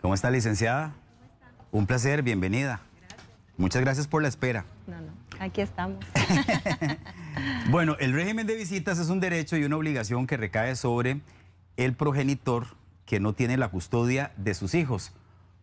¿Cómo está, licenciada? Un placer, bienvenida. Muchas gracias por la espera. No, aquí estamos. Bueno, el régimen de visitas es un derecho y una obligación que recae sobre el progenitor que no tiene la custodia de sus hijos.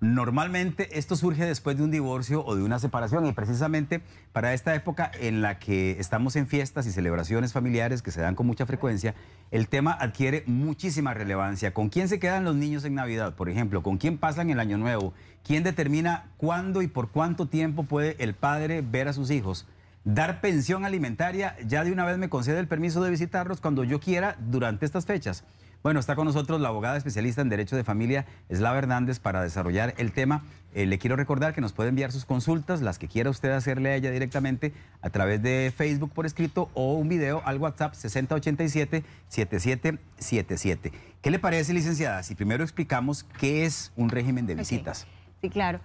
Normalmente esto surge después de un divorcio o de una separación, y precisamente para esta época en la que estamos en fiestas y celebraciones familiares que se dan con mucha frecuencia, el tema adquiere muchísima relevancia. ¿Con quién se quedan los niños en Navidad, por ejemplo? ¿Con quién pasan el Año Nuevo? ¿Quién determina cuándo y por cuánto tiempo puede el padre ver a sus hijos? Dar pensión alimentaria, ya de una vez me concede el permiso de visitarlos cuando yo quiera durante estas fechas. Bueno, está con nosotros la abogada especialista en Derecho de Familia, Eslava Hernández, para desarrollar el tema. Le quiero recordar que nos puede enviar sus consultas, las que quiera usted hacerle a ella directamente, a través de Facebook por escrito o un video al WhatsApp 6087-7777. ¿Qué le parece, licenciada, si primero explicamos qué es un régimen de visitas? Okay. Sí, claro.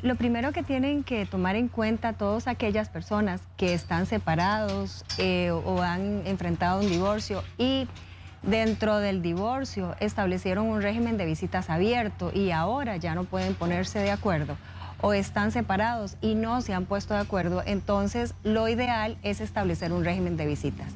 Lo primero que tienen que tomar en cuenta todas aquellas personas que están separados o han enfrentado un divorcio y dentro del divorcio establecieron un régimen de visitas abierto y ahora ya no pueden ponerse de acuerdo o están separados y no se han puesto de acuerdo, entonces lo ideal es establecer un régimen de visitas.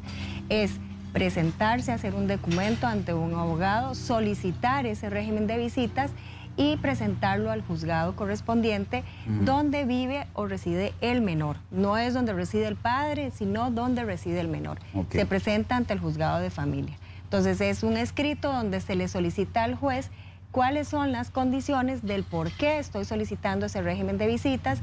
Es presentarse, hacer un documento ante un abogado, solicitar ese régimen de visitas y presentarlo al juzgado correspondiente donde vive o reside el menor. No es donde reside el padre, sino donde reside el menor. Okay. Se presenta ante el juzgado de familia. Entonces es un escrito donde se le solicita al juez cuáles son las condiciones del por qué estoy solicitando ese régimen de visitas,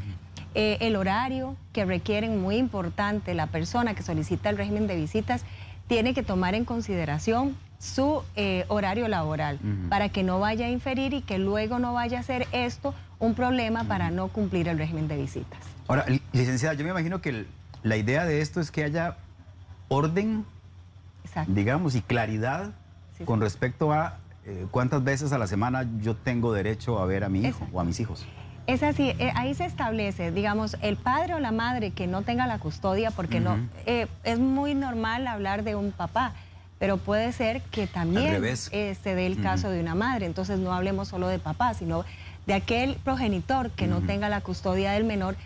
el horario que requieren, muy importante, la persona que solicita el régimen de visitas tiene que tomar en consideración su horario laboral para que no vaya a inferir y que luego no vaya a ser esto un problema para no cumplir el régimen de visitas. Ahora, licenciada, yo me imagino que la idea de esto es que haya orden, exacto, digamos, y claridad con respecto a cuántas veces a la semana yo tengo derecho a ver a mi hijo o a mis hijos. Es así, ahí se establece, digamos, el padre o la madre que no tenga la custodia, porque no es muy normal hablar de un papá, pero puede ser que también se dé el caso de una madre, entonces no hablemos solo de papá, sino de aquel progenitor que no tenga la custodia del menor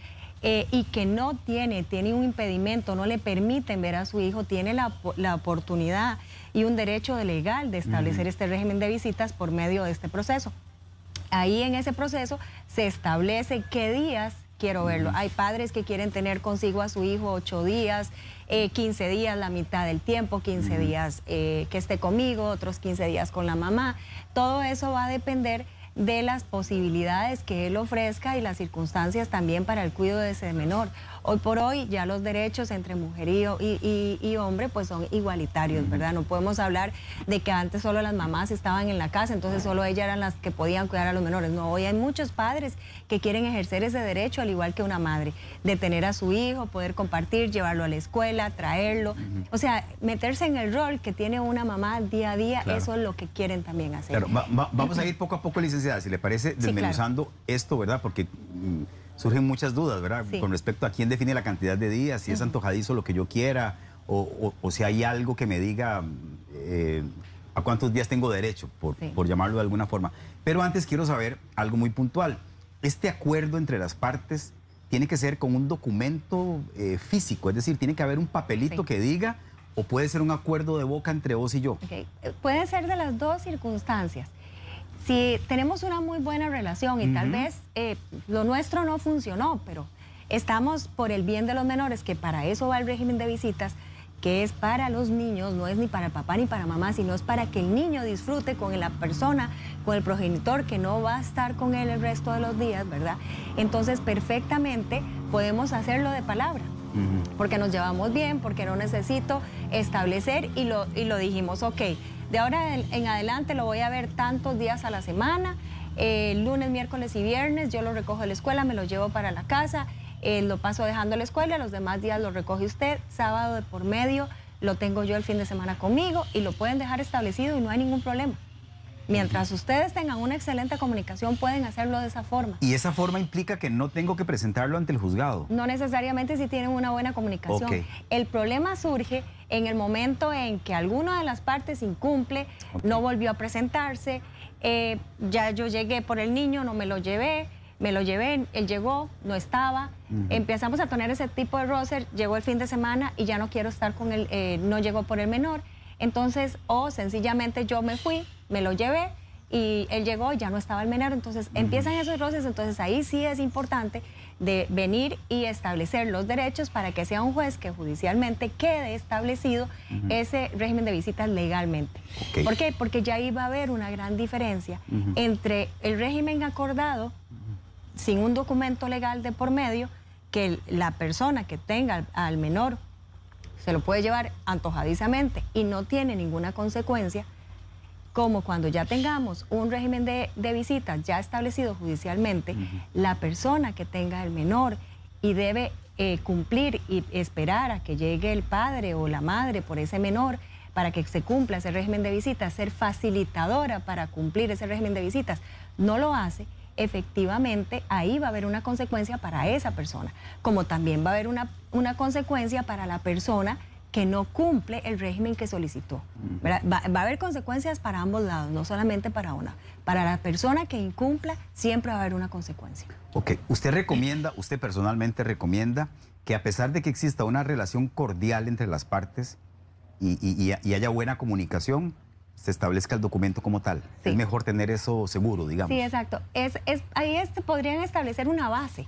y que no tiene un impedimento, no le permiten ver a su hijo, tiene la oportunidad y un derecho legal de establecer este régimen de visitas por medio de este proceso. Ahí en ese proceso se establece qué días quiero verlo. Hay padres que quieren tener consigo a su hijo 8 días, 15 días, la mitad del tiempo, 15 días que esté conmigo, otros 15 días con la mamá. Todo eso va a depender de las posibilidades que él ofrezca y las circunstancias también para el cuidado de ese menor. Hoy por hoy ya los derechos entre mujer y hombre pues son igualitarios, ¿verdad? No podemos hablar de que antes solo las mamás estaban en la casa, entonces solo ellas eran las que podían cuidar a los menores. No, hoy hay muchos padres que quieren ejercer ese derecho al igual que una madre, de tener a su hijo, poder compartir, llevarlo a la escuela, traerlo. O sea, meterse en el rol que tiene una mamá día a día, claro, eso es lo que quieren también hacer. Claro, vamos a ir poco a poco, licenciada, si le parece, desmenuzando esto, ¿verdad? Porque surgen muchas dudas, ¿verdad? Sí. Con respecto a quién define la cantidad de días, si es antojadizo lo que yo quiera, o si hay algo que me diga a cuántos días tengo derecho, por llamarlo de alguna forma. Pero antes quiero saber algo muy puntual. Este acuerdo entre las partes tiene que ser con un documento físico, es decir, tiene que haber un papelito que diga, o puede ser un acuerdo de boca entre vos y yo. Okay. Puede ser de las dos circunstancias. Si tenemos una muy buena relación y tal vez lo nuestro no funcionó, pero estamos por el bien de los menores, que para eso va el régimen de visitas, que es para los niños, no es ni para el papá ni para mamá, sino es para que el niño disfrute con la persona, con el progenitor que no va a estar con él el resto de los días, ¿verdad? Entonces perfectamente podemos hacerlo de palabra, porque nos llevamos bien, porque no necesito establecer y lo dijimos, ok, de ahora en adelante lo voy a ver tantos días a la semana, lunes, miércoles y viernes, yo lo recojo de la escuela, me lo llevo para la casa, lo paso dejando a la escuela, los demás días lo recoge usted, sábado de por medio lo tengo yo el fin de semana conmigo y lo pueden dejar establecido y no hay ningún problema. Mientras ustedes tengan una excelente comunicación, pueden hacerlo de esa forma. ¿Y esa forma implica que no tengo que presentarlo ante el juzgado? No necesariamente si tienen una buena comunicación. Okay. El problema surge en el momento en que alguna de las partes incumple, no volvió a presentarse, Ya yo llegué por el niño, no me lo llevé, él llegó, no estaba, empezamos a tener ese tipo de roce, llegó el fin de semana y ya no quiero estar con él, no llegó por el menor, entonces, sencillamente yo me fui, me lo llevé y él llegó, ya no estaba el menor, entonces empiezan esos roces, entonces ahí sí es importante de venir y establecer los derechos para que sea un juez que judicialmente quede establecido ese régimen de visitas legalmente. Okay. ¿Por qué? Porque ya ahí va a haber una gran diferencia entre el régimen acordado sin un documento legal de por medio, que la persona que tenga al menor se lo puede llevar antojadizamente y no tiene ninguna consecuencia, como cuando ya tengamos un régimen de visitas ya establecido judicialmente, la persona que tenga el menor y debe cumplir y esperar a que llegue el padre o la madre por ese menor para que se cumpla ese régimen de visitas, ser facilitadora para cumplir ese régimen de visitas, no lo hace, efectivamente ahí va a haber una consecuencia para esa persona, como también va a haber una consecuencia para la persona que no cumple el régimen que solicitó. Va a haber consecuencias para ambos lados, no solamente para una. Para la persona que incumpla, siempre va a haber una consecuencia. Ok, usted personalmente recomienda que a pesar de que exista una relación cordial entre las partes y haya buena comunicación, se establezca el documento como tal. Sí. Es mejor tener eso seguro, digamos. Sí, exacto. Ahí podrían establecer una base.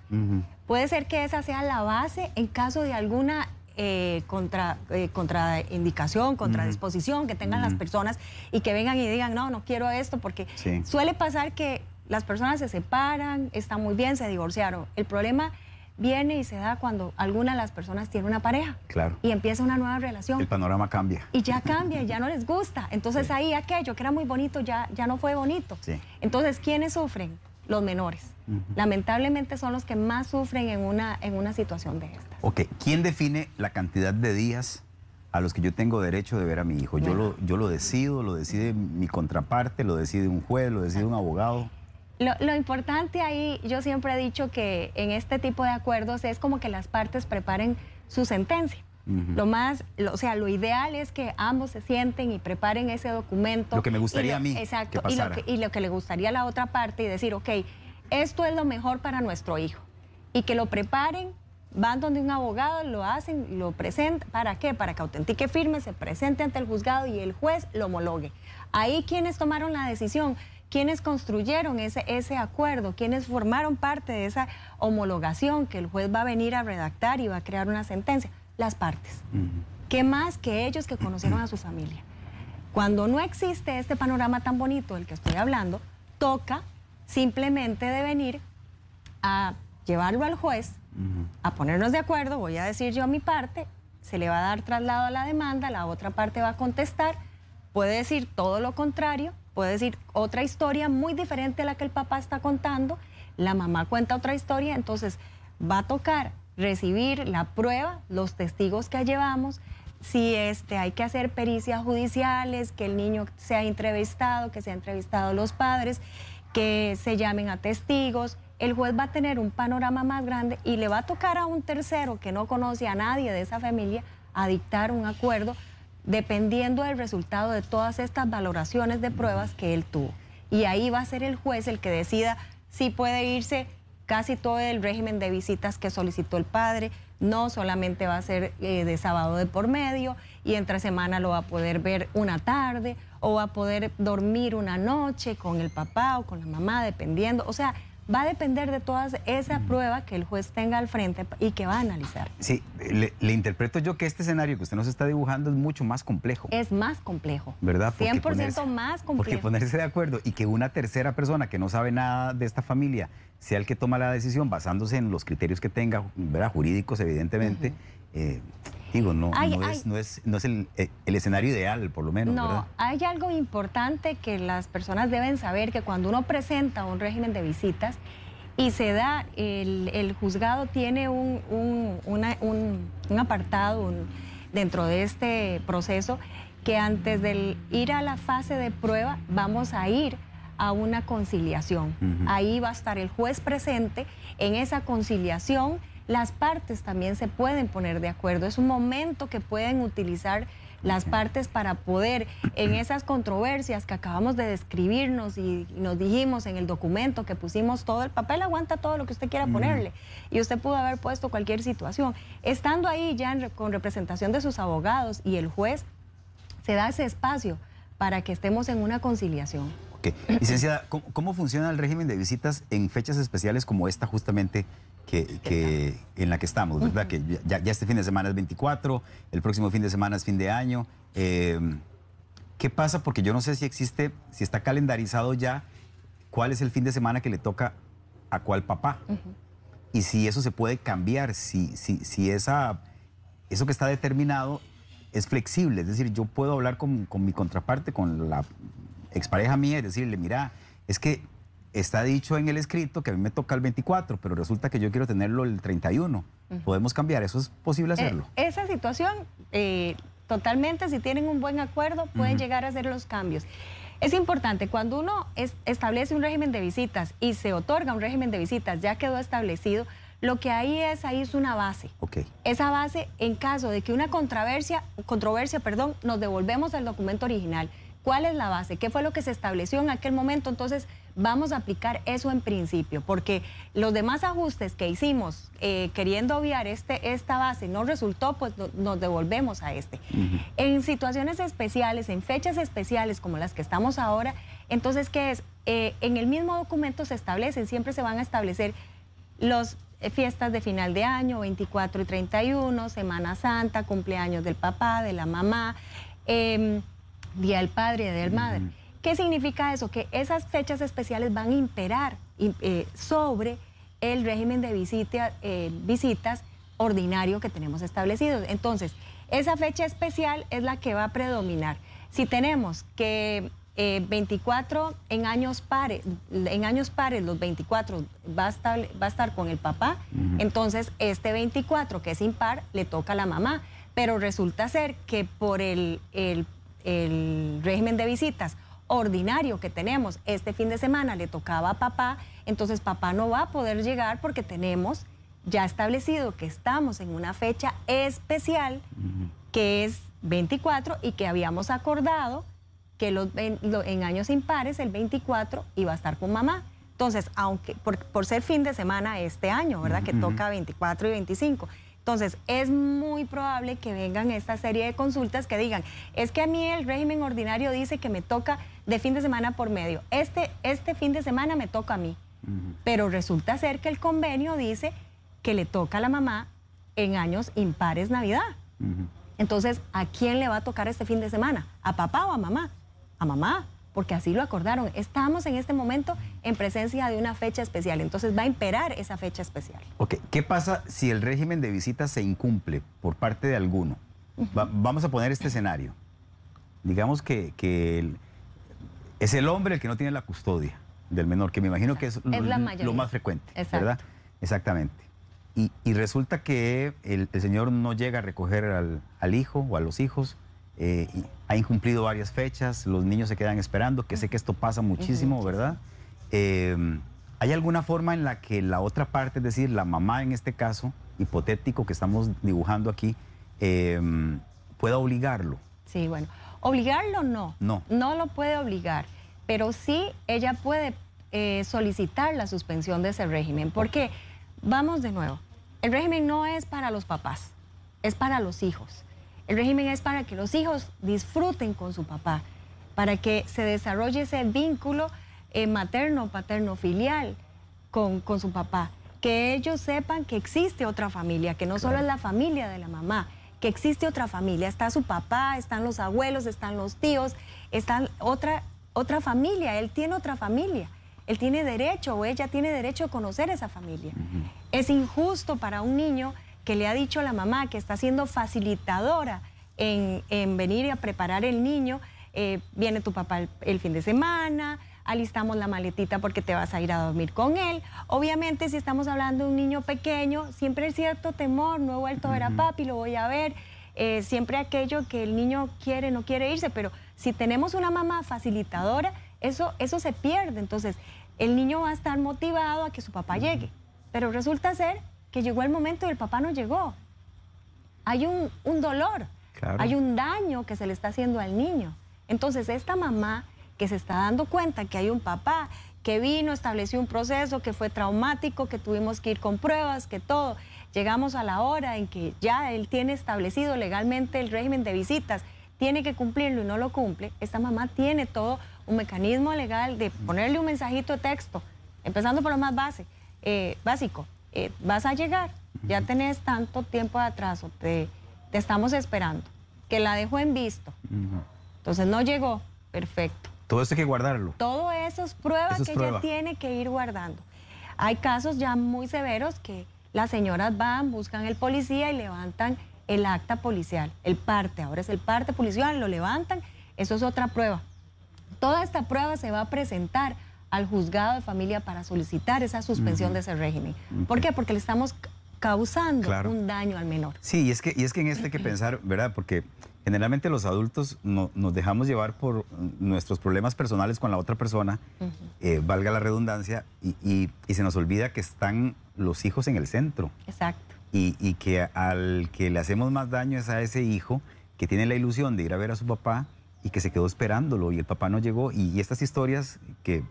Puede ser que esa sea la base en caso de alguna contraindicación, contradisposición que tengan las personas y que vengan y digan, no quiero esto, porque suele pasar que las personas se separan, están muy bien, se divorciaron. El problema viene y se da cuando alguna de las personas tiene una pareja. Claro. Y empieza una nueva relación. El panorama cambia. Y ya cambia, ya no les gusta. Entonces ahí aquello que era muy bonito ya no fue bonito. Sí. Entonces, ¿quiénes sufren? Los menores. Lamentablemente son los que más sufren en una situación de estas. Ok, ¿quién define la cantidad de días a los que yo tengo derecho de ver a mi hijo? Yo lo decido, lo decide mi contraparte, lo decide un juez, lo decide un abogado. Lo importante ahí, yo siempre he dicho que en este tipo de acuerdos es como que las partes preparen su sentencia. Lo ideal es que ambos se sienten y preparen ese documento. Lo que me gustaría a mí exacto, que pasara. Y lo que le gustaría a la otra parte y decir, ok, esto es lo mejor para nuestro hijo. Y que lo preparen, van donde un abogado, lo hacen, lo presentan. ¿Para qué? Para que autentique firme, se presente ante el juzgado y el juez lo homologue. Ahí quienes tomaron la decisión, quienes construyeron ese acuerdo, quienes formaron parte de esa homologación que el juez va a venir a redactar y va a crear una sentencia, las partes. ¿Qué más que ellos que conocieron a su familia? Cuando no existe este panorama tan bonito del que estoy hablando, toca simplemente de venir a llevarlo al juez, a ponernos de acuerdo, voy a decir yo a mi parte, se le va a dar traslado a la demanda, la otra parte va a contestar, puede decir todo lo contrario, puede decir otra historia muy diferente a la que el papá está contando, la mamá cuenta otra historia, entonces va a tocar recibir la prueba, los testigos que llevamos, si hay que hacer pericias judiciales, que el niño sea entrevistado, que sea entrevistado los padres, que se llamen a testigos. El juez va a tener un panorama más grande y le va a tocar a un tercero que no conoce a nadie de esa familia a dictar un acuerdo dependiendo del resultado de todas estas valoraciones de pruebas que él tuvo. Y ahí va a ser el juez el que decida si puede irse casi todo el régimen de visitas que solicitó el padre, no solamente va a ser de sábado de por medio y entre semana lo va a poder ver una tarde o va a poder dormir una noche con el papá o con la mamá, dependiendo, o sea, va a depender de toda esa prueba que el juez tenga al frente y que va a analizar. Sí, le interpreto yo que este escenario que usted nos está dibujando es mucho más complejo. Es más complejo. ¿Verdad? 100% más complejo. Porque ponerse de acuerdo y que una tercera persona que no sabe nada de esta familia sea el que toma la decisión basándose en los criterios que tenga, ¿verdad? Jurídicos, evidentemente, no es el escenario ideal, por lo menos, ¿verdad? Hay algo importante que las personas deben saber, que cuando uno presenta un régimen de visitas y se da, el juzgado tiene un apartado dentro de este proceso que antes de ir a la fase de prueba vamos a ir a una conciliación. Ahí va a estar el juez presente. En esa conciliación las partes también se pueden poner de acuerdo. Es un momento que pueden utilizar las partes para poder, en esas controversias que acabamos de describirnos y nos dijimos en el documento que pusimos todo, el papel aguanta todo lo que usted quiera ponerle, y usted pudo haber puesto cualquier situación. Estando ahí ya con representación de sus abogados y el juez, se da ese espacio para que estemos en una conciliación. Okay. Licenciada, ¿cómo funciona el régimen de visitas en fechas especiales como esta justamente en la que estamos, ¿verdad? Que ya este fin de semana es 24, el próximo fin de semana es fin de año. ¿Qué pasa? Porque yo no sé si existe, si está calendarizado ya cuál es el fin de semana que le toca a cuál papá. Y si eso se puede cambiar, si eso que está determinado es flexible. Es decir, yo puedo hablar con mi contraparte, con la expareja mía y decirle, mira, es que está dicho en el escrito que a mí me toca el 24, pero resulta que yo quiero tenerlo el 31. ¿Podemos cambiar? ¿Eso es posible hacerlo? Esa situación, totalmente, si tienen un buen acuerdo, pueden llegar a hacer los cambios. Es importante, cuando uno establece un régimen de visitas y se otorga un régimen de visitas, ya quedó establecido, lo que ahí es una base. Okay. Esa base, en caso de que una controversia, nos devolvemos al documento original. ¿Cuál es la base? ¿Qué fue lo que se estableció en aquel momento? Entonces, vamos a aplicar eso en principio, porque los demás ajustes que hicimos queriendo obviar esta base no resultó, pues nos devolvemos a este. En situaciones especiales, en fechas especiales como las que estamos ahora, entonces, ¿qué es? En el mismo documento se establecen, siempre se van a establecer los fiestas de final de año, 24 y 31, Semana Santa, cumpleaños del papá, de la mamá, Día del Padre y Día del Madre. ¿Qué significa eso? Que esas fechas especiales van a imperar sobre el régimen de visitas ordinario que tenemos establecido. Entonces, esa fecha especial es la que va a predominar. Si tenemos que 24 en años pares, los 24 va a estar con el papá, entonces este 24 que es impar le toca a la mamá, pero resulta ser que por el régimen de visitas ordinario que tenemos este fin de semana le tocaba a papá, entonces papá no va a poder llegar porque tenemos ya establecido que estamos en una fecha especial que es 24 y que habíamos acordado que en años impares el 24 iba a estar con mamá. Entonces, aunque por ser fin de semana este año, ¿verdad? Que toca 24 y 25. Entonces, es muy probable que vengan esta serie de consultas que digan, es que a mí el régimen ordinario dice que me toca de fin de semana por medio. Este fin de semana me toca a mí. Pero resulta ser que el convenio dice que le toca a la mamá en años impares Navidad. Entonces, ¿a quién le va a tocar este fin de semana? ¿A papá o a mamá? A mamá, porque así lo acordaron. Estamos en este momento en presencia de una fecha especial, entonces va a imperar esa fecha especial. Ok, ¿qué pasa si el régimen de visitas se incumple por parte de alguno? Vamos a poner este escenario. Digamos que es el hombre el que no tiene la custodia del menor, que me imagino que es lo más frecuente, ¿verdad? Exactamente. Y resulta que el señor no llega a recoger al hijo o a los hijos, ha incumplido varias fechas, los niños se quedan esperando, que sé que esto pasa muchísimo, ¿verdad? ¿Hay alguna forma en la que la otra parte, es decir, la mamá en este caso, hipotético que estamos dibujando aquí, pueda obligarlo? Sí, bueno, obligarlo no. No lo puede obligar, pero sí ella puede solicitar la suspensión de ese régimen, porque, vamos de nuevo, el régimen no es para los papás, es para los hijos. El régimen es para que los hijos disfruten con su papá, para que se desarrolle ese vínculo materno, paterno, filial con su papá. Que ellos sepan que existe otra familia, que no solo es la familia de la mamá, que existe otra familia. Está su papá, están los abuelos, están los tíos, está otra familia. Él tiene otra familia. Él tiene derecho o ella tiene derecho a conocer esa familia. Es injusto para un niño que le ha dicho a la mamá que está siendo facilitadora en venir a preparar el niño, viene tu papá el fin de semana, alistamos la maletita porque te vas a ir a dormir con él. Obviamente, si estamos hablando de un niño pequeño, siempre hay cierto temor, no he vuelto a ver a papi, lo voy a ver, siempre aquello que el niño quiere, no quiere irse, pero si tenemos una mamá facilitadora, eso se pierde. Entonces, el niño va a estar motivado a que su papá llegue, pero resulta ser que llegó el momento y el papá no llegó. Hay un dolor, Claro. Hay un daño que se le está haciendo al niño. Entonces, esta mamá que se está dando cuenta que hay un papá que vino, estableció un proceso que fue traumático, que tuvimos que ir con pruebas, que todo. Llegamos a la hora en que ya él tiene establecido legalmente el régimen de visitas, tiene que cumplirlo y no lo cumple. Esta mamá tiene todo un mecanismo legal de ponerle un mensajito de texto, empezando por lo más básico. Vas a llegar, ya tenés tanto tiempo de atraso, te estamos esperando, que la dejo en visto. Entonces no llegó, perfecto. Todo eso hay que guardarlo. Todo eso es prueba que ella tiene que ir guardando. Hay casos ya muy severos que las señoras van, buscan el policía y levantan el acta policial, el parte, ahora es el parte policial, lo levantan, eso es otra prueba. Toda esta prueba se va a presentar al juzgado de familia para solicitar esa suspensión de ese régimen. ¿Por qué? Porque le estamos causando un daño al menor. Sí, y es que en esto hay que pensar, ¿verdad? Porque generalmente los adultos nos dejamos llevar por nuestros problemas personales con la otra persona, valga la redundancia, y se nos olvida que están los hijos en el centro. Exacto. Y que al que le hacemos más daño es a ese hijo que tiene la ilusión de ir a ver a su papá y que se quedó esperándolo y el papá no llegó. Y estas historias que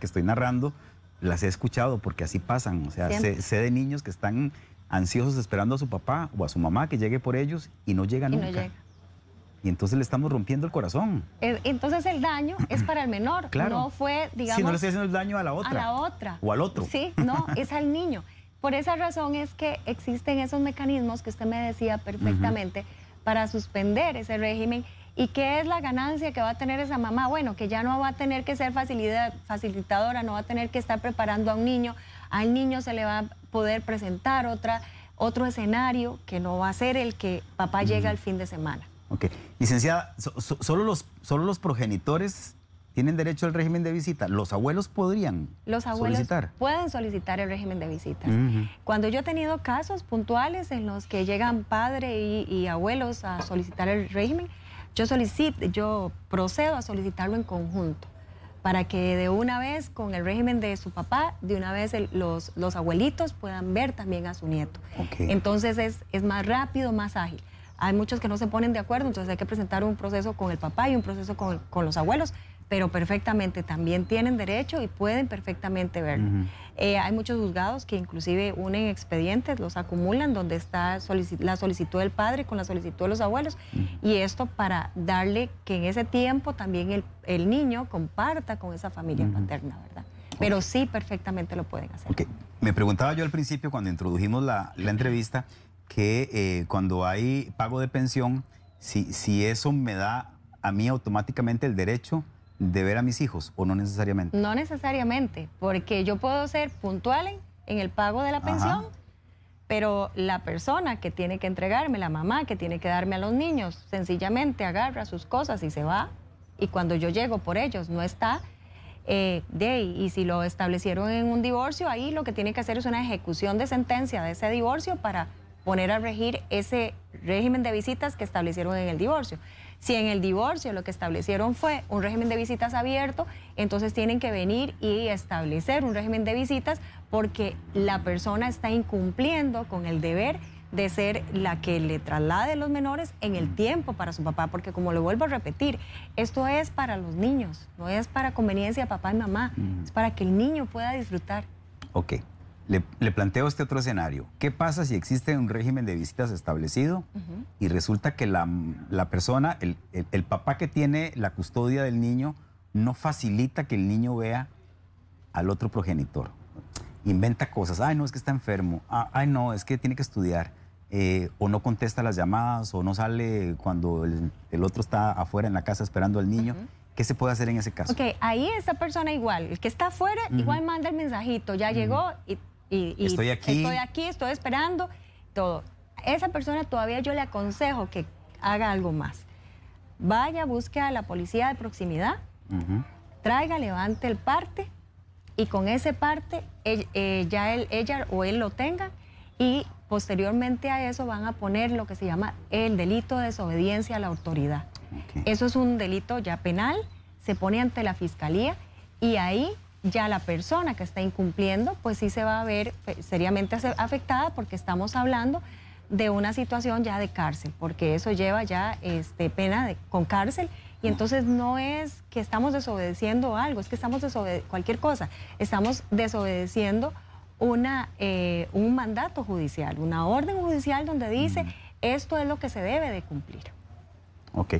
estoy narrando, las he escuchado porque así pasan. O sea, sé de niños que están ansiosos esperando a su papá o a su mamá que llegue por ellos y no llega nunca. No llega. Y entonces le estamos rompiendo el corazón. Entonces el daño es para el menor. Claro. No fue, digamos... Si no le estoy haciendo el daño a la otra. A la otra. O al otro. Sí, no, es al niño. Por esa razón es que existen esos mecanismos que usted me decía perfectamente para suspender ese régimen. ¿Y qué es la ganancia que va a tener esa mamá? Bueno, que ya no va a tener que ser facilitadora, no va a tener que estar preparando a un niño. Al niño se le va a poder presentar otro escenario que no va a ser el que papá llega al fin de semana. Ok. Licenciada, ¿solo los progenitores tienen derecho al régimen de visita? ¿Los abuelos podrían solicitar? Pueden solicitar el régimen de visitas. Cuando yo he tenido casos puntuales en los que llegan padre y abuelos a solicitar el régimen, yo procedo a solicitarlo en conjunto para que de una vez con el régimen de su papá, de una vez los abuelitos puedan ver también a su nieto. Okay. Entonces es más rápido, más ágil. Hay muchos que no se ponen de acuerdo, entonces hay que presentar un proceso con el papá y un proceso con los abuelos, pero perfectamente también tienen derecho y pueden perfectamente verlo. Hay muchos juzgados que inclusive unen expedientes, los acumulan, donde está la solicitud del padre con la solicitud de los abuelos, y esto para darle que en ese tiempo también el niño comparta con esa familia paterna, ¿verdad? Pero sí, perfectamente lo pueden hacer. Okay. Me preguntaba yo al principio, cuando introdujimos la entrevista, que cuando hay pago de pensión, si eso me da a mí automáticamente el derecho de ver a mis hijos, ¿o no necesariamente? No necesariamente, porque yo puedo ser puntual en el pago de la pensión, pero la persona que tiene que entregarme, la mamá que tiene que darme a los niños, sencillamente agarra sus cosas y se va, y cuando yo llego por ellos no está, y si lo establecieron en un divorcio, ahí lo que tiene que hacer es una ejecución de sentencia de ese divorcio para poner a regir ese régimen de visitas que establecieron en el divorcio. Si en el divorcio lo que establecieron fue un régimen de visitas abierto, entonces tienen que venir y establecer un régimen de visitas porque la persona está incumpliendo con el deber de ser la que le traslade los menores en el tiempo para su papá, porque como lo vuelvo a repetir, esto es para los niños, no es para conveniencia de papá y mamá, es para que el niño pueda disfrutar. Ok. Le planteo este otro escenario. ¿Qué pasa si existe un régimen de visitas establecido y resulta que la persona, el papá que tiene la custodia del niño, no facilita que el niño vea al otro progenitor? Inventa cosas. Ay, no, es que está enfermo. Ay, no, es que tiene que estudiar. O no contesta las llamadas, o no sale cuando el otro está afuera en la casa esperando al niño. ¿Qué se puede hacer en ese caso? Ok, ahí esa persona igual, el que está afuera, igual manda el mensajito, ya llegó y estoy aquí, estoy esperando, todo. Esa persona todavía yo le aconsejo que haga algo más. Vaya, busque a la policía de proximidad, traiga, levante el parte y con ese parte ella o él lo tenga y posteriormente a eso van a poner lo que se llama el delito de desobediencia a la autoridad. Okay. Eso es un delito ya penal, se pone ante la fiscalía y ahí ya la persona que está incumpliendo, pues sí se va a ver seriamente afectada porque estamos hablando de una situación ya de cárcel, porque eso lleva ya pena con cárcel. Y entonces no es que estamos desobedeciendo algo, es que estamos desobedeciendo cualquier cosa. Estamos desobedeciendo un mandato judicial, una orden judicial donde dice esto es lo que se debe de cumplir. Ok.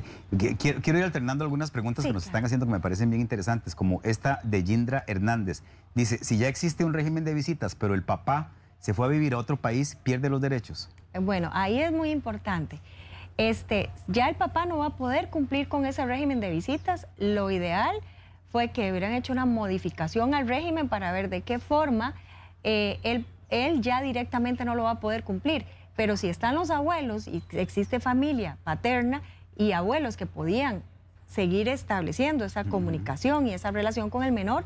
Quiero ir alternando algunas preguntas que nos están haciendo que me parecen bien interesantes, como esta de Yindra Hernández. Dice, si ya existe un régimen de visitas, pero el papá se fue a vivir a otro país, ¿pierde los derechos? Bueno, ahí es muy importante. Ya el papá no va a poder cumplir con ese régimen de visitas. Lo ideal fue que hubieran hecho una modificación al régimen para ver de qué forma él ya directamente no lo va a poder cumplir. Pero si están los abuelos y existe familia paterna y abuelos que podían seguir estableciendo esa comunicación y esa relación con el menor,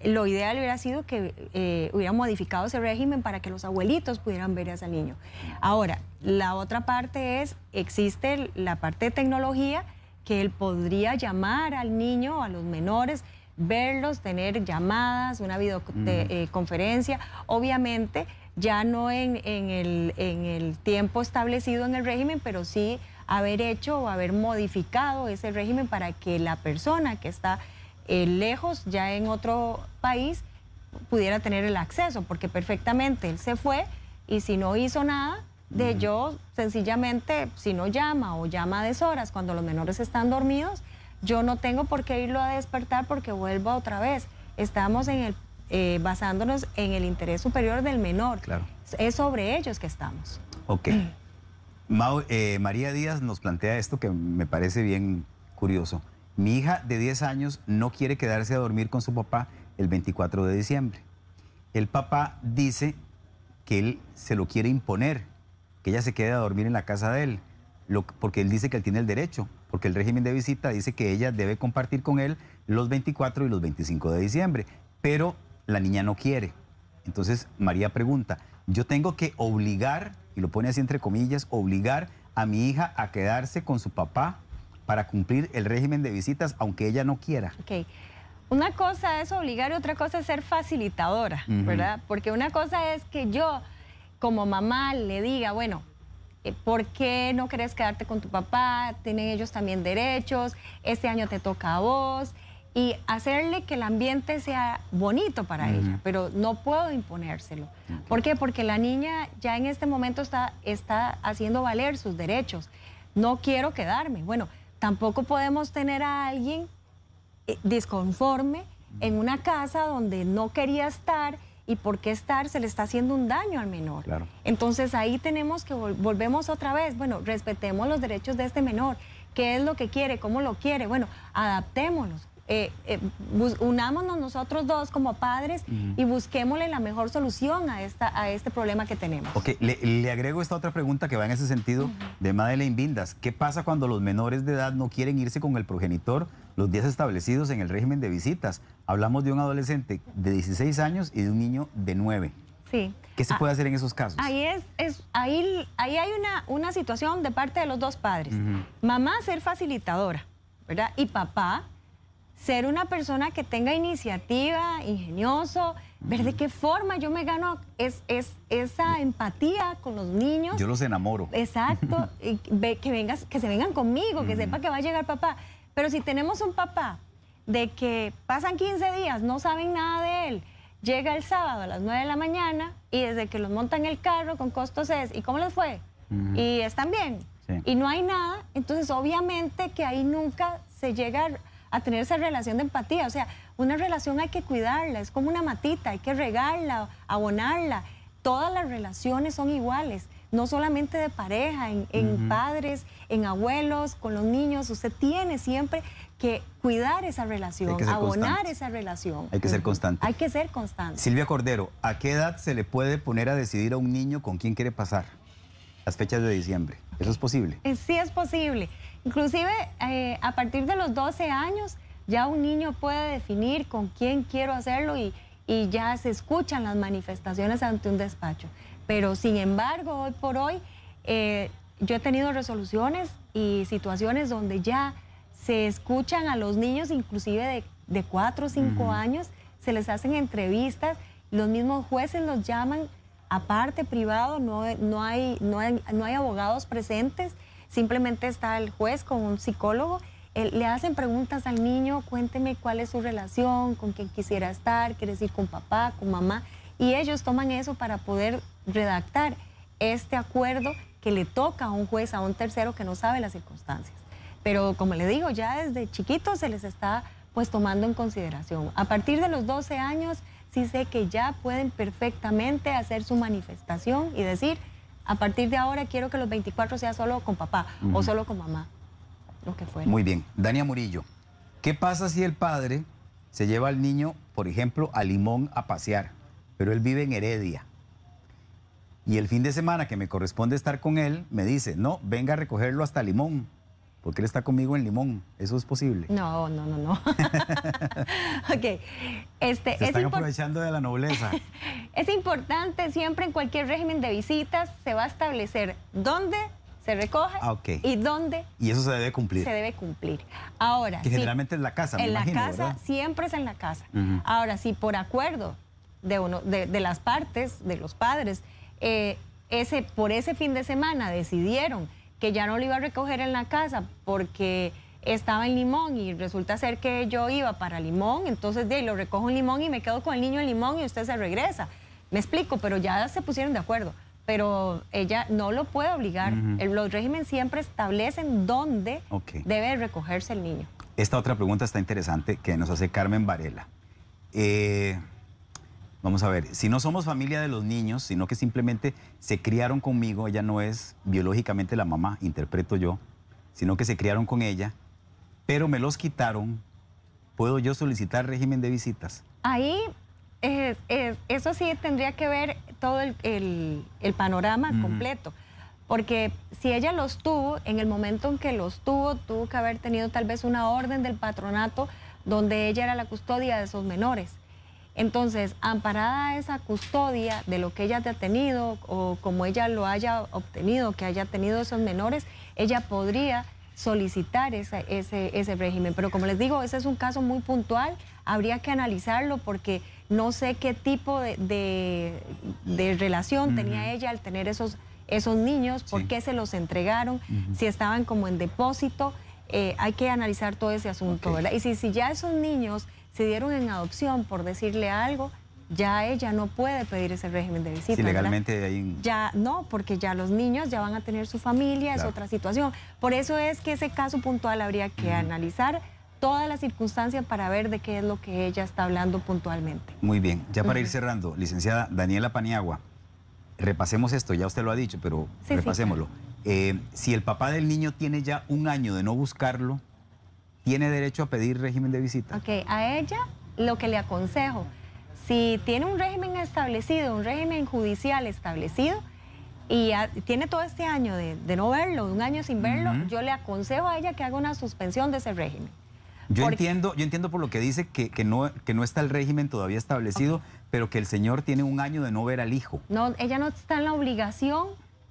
lo ideal hubiera sido que hubieran modificado ese régimen para que los abuelitos pudieran ver a ese niño. Ahora, la otra parte existe la parte de tecnología, que él podría llamar al niño, a los menores, verlos, tener llamadas, una videoconferencia, obviamente ya no en el tiempo establecido en el régimen, pero sí haber hecho o haber modificado ese régimen para que la persona que está lejos, ya en otro país, pudiera tener el acceso, porque perfectamente él se fue y si no hizo nada, yo sencillamente, si no llama o llama a deshoras cuando los menores están dormidos, yo no tengo por qué irlo a despertar porque vuelva otra vez. Estamos basándonos en el interés superior del menor. Claro. Es sobre ellos que estamos. Ok. María Díaz nos plantea esto que me parece bien curioso. Mi hija de 10 años no quiere quedarse a dormir con su papá el 24 de diciembre. El papá dice que él se lo quiere imponer, que ella se quede a dormir en la casa de él, porque él dice que él tiene el derecho, porque el régimen de visita dice que ella debe compartir con él los 24 y los 25 de diciembre, pero la niña no quiere. Entonces María pregunta, ¿yo tengo que obligar, y lo pone así entre comillas, obligar a mi hija a quedarse con su papá para cumplir el régimen de visitas, aunque ella no quiera? Ok. Una cosa es obligar y otra cosa es ser facilitadora, ¿verdad? Porque una cosa es que yo, como mamá, le diga, bueno, ¿por qué no querés quedarte con tu papá? Tienen ellos también derechos, este año te toca a vos, y hacerle que el ambiente sea bonito para ella, pero no puedo imponérselo. ¿Por qué? Porque la niña ya en este momento está haciendo valer sus derechos. No quiero quedarme. Bueno, tampoco podemos tener a alguien disconforme en una casa donde no quería estar y por qué estar se le está haciendo un daño al menor. Claro. Entonces ahí tenemos que volvemos otra vez, bueno, respetemos los derechos de este menor, qué es lo que quiere, cómo lo quiere, bueno, adaptémonos. Unámonos nosotros dos como padres y busquémosle la mejor solución a este problema que tenemos. Ok, le agrego esta otra pregunta que va en ese sentido de Madeleine Vindas. ¿Qué pasa cuando los menores de edad no quieren irse con el progenitor los días establecidos en el régimen de visitas? Hablamos de un adolescente de 16 años y de un niño de 9. Sí. ¿Qué se puede hacer en esos casos? Ahí hay una situación de parte de los dos padres. Mamá ser facilitadora, ¿verdad? Y papá ser una persona que tenga iniciativa, ingenioso, ver de qué forma yo me gano esa empatía con los niños. Yo los enamoro. Exacto, y que se vengan conmigo, que sepa que va a llegar papá. Pero si tenemos un papá de que pasan 15 días, no saben nada de él, llega el sábado a las 9 de la mañana y desde que los montan en el carro con costos es, ¿y cómo les fue? Y están bien. Sí. Y no hay nada, entonces obviamente que ahí nunca se llega a tener esa relación de empatía. O sea, una relación hay que cuidarla, es como una matita, hay que regarla, abonarla. Todas las relaciones son iguales, no solamente de pareja, en padres, en abuelos, con los niños. Usted tiene siempre que cuidar esa relación, abonar esa relación. Hay que ser constante. Hay que ser constante. Silvia Cordero, ¿a qué edad se le puede poner a decidir a un niño con quién quiere pasar las fechas de diciembre? ¿Eso es posible? Sí, es posible. Inclusive a partir de los 12 años ya un niño puede definir con quién quiero hacerlo y ya se escuchan las manifestaciones ante un despacho. Pero sin embargo, hoy por hoy, yo he tenido resoluciones y situaciones donde ya se escuchan a los niños, inclusive de 4 o 5 años, se les hacen entrevistas, los mismos jueces los llaman aparte, privado, no hay abogados presentes, simplemente está el juez con un psicólogo. Le hacen preguntas al niño, cuénteme cuál es su relación, con quién quisiera estar, quieres ir con papá, con mamá, y ellos toman eso para poder redactar este acuerdo que le toca a un juez, a un tercero que no sabe las circunstancias. Pero como le digo, ya desde chiquitos se les está pues tomando en consideración. A partir de los 12 años, sí sé que ya pueden perfectamente hacer su manifestación y decir, a partir de ahora quiero que los 24 sea solo con papá o solo con mamá, lo que fuera. Muy bien. Dania Murillo, ¿qué pasa si el padre se lleva al niño, por ejemplo, a Limón a pasear, pero él vive en Heredia? Y el fin de semana que me corresponde estar con él, me dice, no, venga a recogerlo hasta Limón, porque él está conmigo en Limón. ¿Eso es posible? No. Ok. Se están aprovechando de la nobleza. Es importante, siempre en cualquier régimen de visitas se va a establecer dónde se recoge y dónde... Y eso se debe cumplir. Se debe cumplir. Ahora, que generalmente es la casa, me imagino, en la casa, ¿verdad? siempre es en la casa. Ahora, si por acuerdo de las partes, de los padres, por ese fin de semana decidieron que ya no lo iba a recoger en la casa porque estaba en Limón y resulta ser que yo iba para Limón, entonces de ahí lo recojo en Limón y me quedo con el niño en Limón y usted se regresa. Me explico, pero ya se pusieron de acuerdo. Pero ella no lo puede obligar. Los regímenes siempre establecen dónde debe recogerse el niño. Esta otra pregunta está interesante que nos hace Carmen Varela. Vamos a ver, si no somos familia de los niños, sino que simplemente se criaron conmigo, ella no es biológicamente la mamá, interpreto yo, sino que se criaron con ella, pero me los quitaron, ¿puedo yo solicitar régimen de visitas? Ahí, eso sí tendría que ver todo el panorama completo, porque si ella los tuvo, en el momento en que los tuvo que haber tenido tal vez una orden del patronato donde ella era la custodia de esos menores. Entonces, amparada esa custodia de lo que ella haya tenido o como ella lo haya obtenido, que haya tenido esos menores, ella podría solicitar ese régimen. Pero como les digo, ese es un caso muy puntual, habría que analizarlo porque no sé qué tipo de relación tenía ella al tener esos niños, por qué se los entregaron, si estaban como en depósito, hay que analizar todo ese asunto, ¿verdad? Y si ya esos niños se dieron en adopción, por decirle algo, ya ella no puede pedir ese régimen de visita. Sí, legalmente hay ya no, porque ya los niños ya van a tener su familia, es otra situación. Por eso es que ese caso puntual habría que analizar todas las circunstancias para ver de qué es lo que ella está hablando puntualmente. Muy bien, ya para ir cerrando, licenciada Daniela Paniagua, repasemos esto, ya usted lo ha dicho, pero repasémoslo. Si el papá del niño tiene ya un año de no buscarlo, ¿tiene derecho a pedir régimen de visita? Ok, a ella lo que le aconsejo, si tiene un régimen establecido, un régimen judicial establecido, y tiene todo este año de no verlo, un año sin verlo, yo le aconsejo a ella que haga una suspensión de ese régimen. Yo entiendo por lo que dice que no está el régimen todavía establecido, pero que el señor tiene un año de no ver al hijo. No, ella no está en la obligación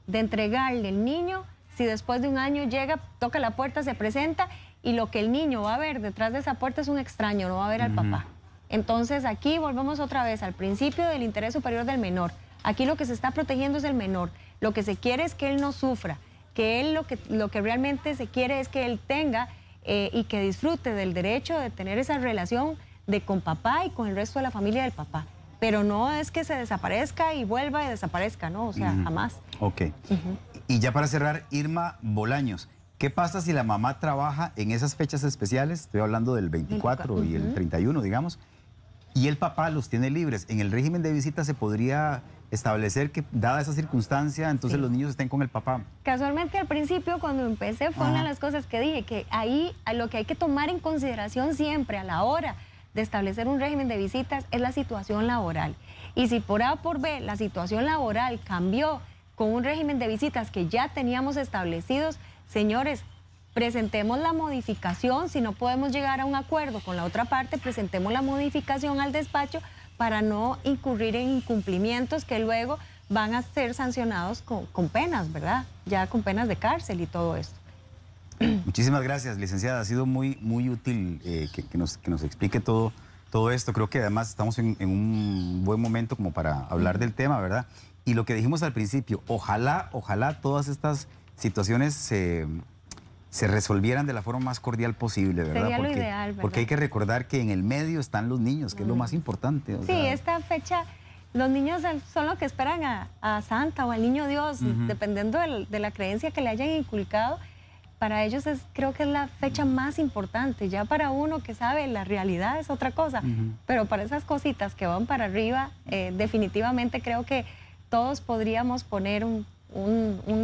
de entregarle el niño si después de un año llega, toca la puerta, se presenta y lo que el niño va a ver detrás de esa puerta es un extraño, no va a ver al papá. Entonces aquí volvemos otra vez al principio del interés superior del menor. Aquí lo que se está protegiendo es el menor. Lo que se quiere es que él no sufra, que él lo que realmente se quiere es que él tenga y que disfrute del derecho de tener esa relación con papá y con el resto de la familia del papá. Pero no es que se desaparezca y vuelva y desaparezca, no, o sea, jamás. Ok. Y ya para cerrar, Irma Bolaños, ¿qué pasa si la mamá trabaja en esas fechas especiales? Estoy hablando del 24 y el 31, digamos, y el papá los tiene libres. En el régimen de visita se podría establecer que, dada esa circunstancia, entonces los niños estén con el papá. Casualmente al principio, cuando empecé, fue una de las cosas que dije, que ahí lo que hay que tomar en consideración siempre a la hora de establecer un régimen de visitas es la situación laboral. Y si por A o por B la situación laboral cambió con un régimen de visitas que ya teníamos establecidos, señores, presentemos la modificación. Si no podemos llegar a un acuerdo con la otra parte, presentemos la modificación al despacho para no incurrir en incumplimientos que luego van a ser sancionados con penas, ¿verdad? Ya con penas de cárcel y todo esto. Muchísimas gracias, licenciada. Ha sido muy útil que nos explique todo esto. Creo que además estamos en un buen momento como para hablar del tema, ¿verdad? Y lo que dijimos al principio, ojalá todas estas situaciones se resolvieran de la forma más cordial posible, ¿verdad? Sería lo ideal, ¿verdad? Porque hay que recordar que en el medio están los niños, que es lo más importante. Sí, esta fecha, los niños son los que esperan a Santa o al Niño Dios, dependiendo de la creencia que le hayan inculcado. Para ellos creo que es la fecha más importante. Ya para uno que sabe la realidad es otra cosa, pero para esas cositas que van para arriba, definitivamente creo que todos podríamos poner un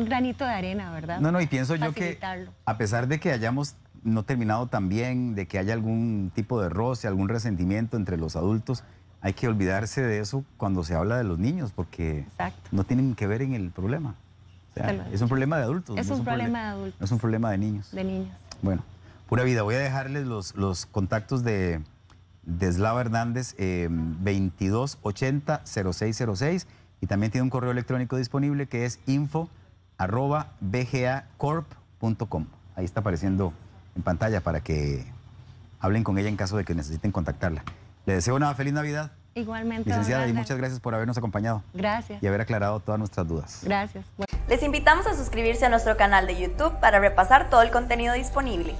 granito de arena, ¿verdad? No, y pienso yo que a pesar de que hayamos no terminado tan bien, de que haya algún tipo de roce, algún resentimiento entre los adultos, hay que olvidarse de eso cuando se habla de los niños, porque no tienen que ver en el problema. O sea, es un problema de adultos. Es un problema de adultos. No es un problema de niños. De niños. Bueno, pura vida. Voy a dejarles los contactos de Slava Hernández, 2280-0606, y también tiene un correo electrónico disponible que es info@bgacorp.com. Ahí está apareciendo en pantalla para que hablen con ella en caso de que necesiten contactarla. Le deseo una feliz Navidad. Igualmente. Licenciada, y muchas gracias por habernos acompañado. Gracias. Y haber aclarado todas nuestras dudas. Gracias. Les invitamos a suscribirse a nuestro canal de YouTube para repasar todo el contenido disponible.